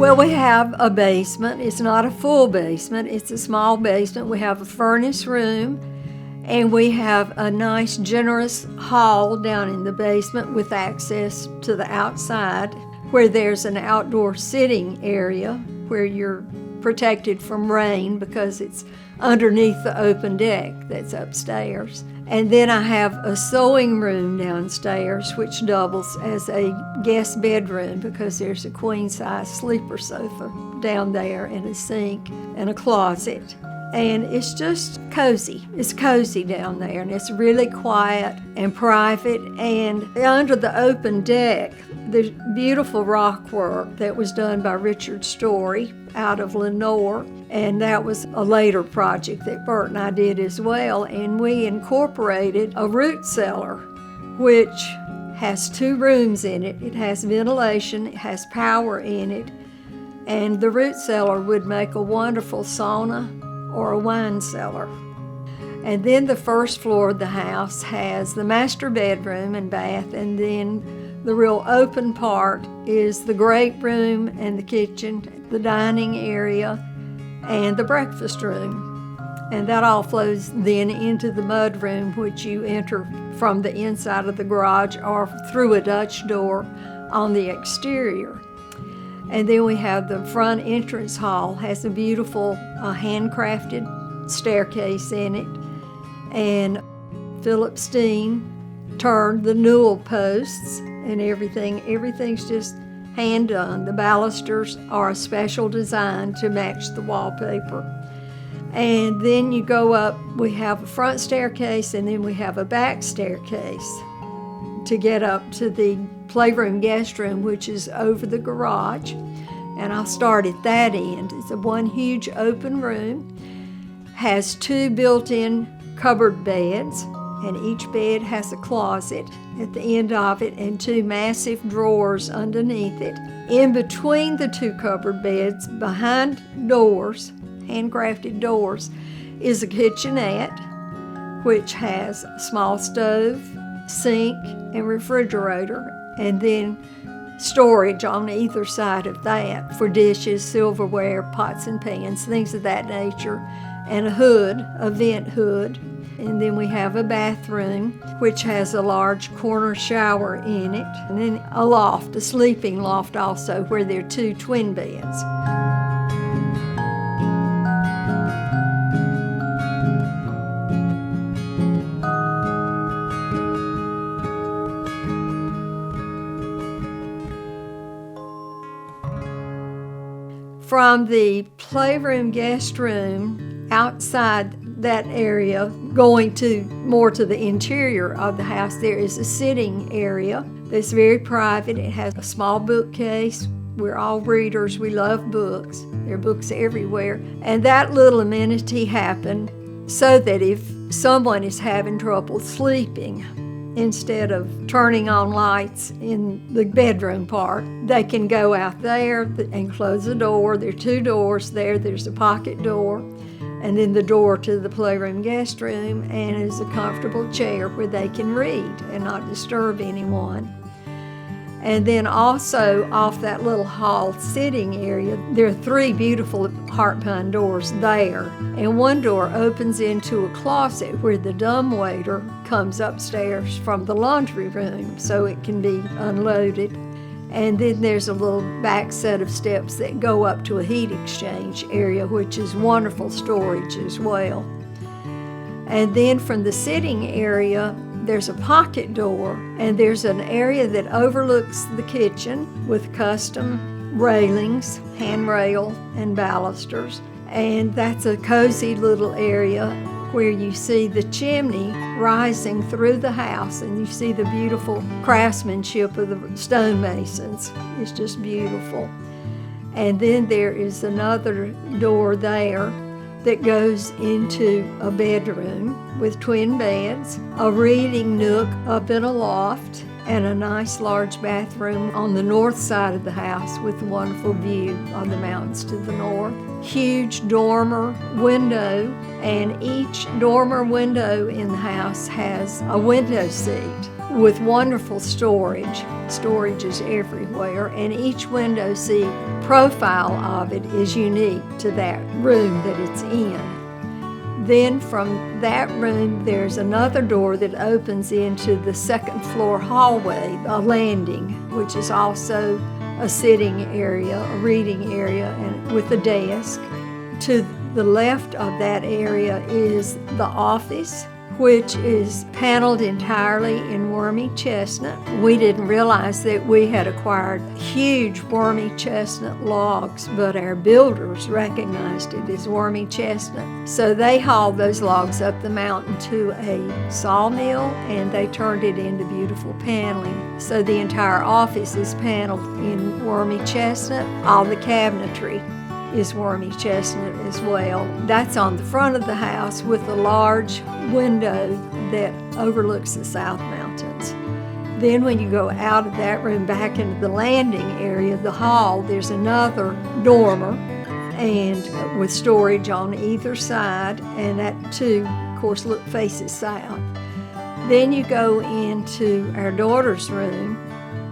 Well, we have a basement. It's not a full basement. It's a small basement. We have a furnace room, and we have a nice, generous hall down in the basement with access to the outside, where there's an outdoor sitting area where you're protected from rain because it's underneath the open deck that's upstairs. And then I have a sewing room downstairs, which doubles as a guest bedroom because there's a queen-size sleeper sofa down there and a sink and a closet. And it's just cozy. It's cozy down there, and it's really quiet and private. And under the open deck, there's beautiful rock work that was done by Richard Story out of Lenore, and that was a later project that Bert and I did as well. And we incorporated a root cellar, which has 2 rooms in it. It has ventilation, it has power in it, and the root cellar would make a wonderful sauna or a wine cellar. And then the first floor of the house has the master bedroom and bath, and then the real open part is the great room and the kitchen, the dining area, and the breakfast room. And that all flows then into the mud room, which you enter from the inside of the garage or through a Dutch door on the exterior. And then we have the front entrance hall, has a beautiful handcrafted staircase in it. And Philip Steen turned the newel posts and everything. Everything's just hand done. The balusters are a special design to match the wallpaper. And then you go up, we have a front staircase, and then we have a back staircase to get up to the playroom guest room, which is over the garage. And I'll start at that end. It's a one huge open room, has 2 built-in cupboard beds, and each bed has a closet at the end of it and 2 massive drawers underneath it. In between the 2 cupboard beds, behind doors, handcrafted doors, is a kitchenette, which has a small stove, sink, and refrigerator, and then storage on either side of that for dishes, silverware, pots and pans, things of that nature, and a hood, a vent hood. And then we have a bathroom, which has a large corner shower in it, and then a loft, a sleeping loft also, where there are 2 twin beds. From the playroom guest room outside that area, going to more to the interior of the house, there is a sitting area that's very private. It has a small bookcase. We're all readers. We love books. There are books everywhere. And that little amenity happened so that if someone is having trouble sleeping, instead of turning on lights in the bedroom part, they can go out there and close the door. There are 2 doors there. There's a pocket door, and then the door to the playroom guest room, and is a comfortable chair where they can read and not disturb anyone. And then also off that little hall sitting area, there are 3 beautiful heart pine doors there. And one door opens into a closet where the dumbwaiter comes upstairs from the laundry room so it can be unloaded. And then there's a little back set of steps that go up to a heat exchange area, which is wonderful storage as well. And then from the sitting area, there's a pocket door, and there's an area that overlooks the kitchen with custom railings, handrail, and balusters. And that's a cozy little area where you see the chimney rising through the house, and you see the beautiful craftsmanship of the stonemasons. It's just beautiful. And then there is another door there that goes into a bedroom with twin beds, a reading nook up in a loft, and a nice large bathroom on the north side of the house with a wonderful view of the mountains to the north. Huge dormer window, and each dormer window in the house has a window seat with wonderful storage. Storage is everywhere, and each window seat profile of it is unique to that room that it's in. Then from that room, there's another door that opens into the second floor hallway, a landing, which is also a sitting area, a reading area, and with a desk. To the left of that area is the office, which is paneled entirely in wormy chestnut. We didn't realize that we had acquired huge wormy chestnut logs, but our builders recognized it as wormy chestnut. So they hauled those logs up the mountain to a sawmill, and they turned it into beautiful paneling. So the entire office is paneled in wormy chestnut. All the cabinetry is wormy chestnut as well. That's on the front of the house with a large window that overlooks the South Mountains. Then when you go out of that room back into the landing area, the hall, there's another dormer and with storage on either side, and that too, of course, faces south. Then you go into our daughter's room,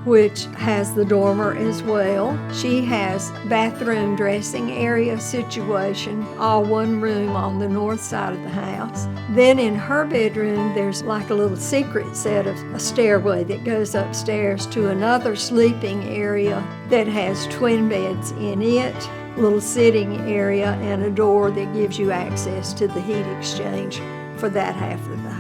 which has the dormer as well. She has bathroom dressing area situation, all one room on the north side of the house. Then in her bedroom, there's like a little secret set of a stairway that goes upstairs to another sleeping area that has twin beds in it, a little sitting area, and a door that gives you access to the heat exchange for that half of the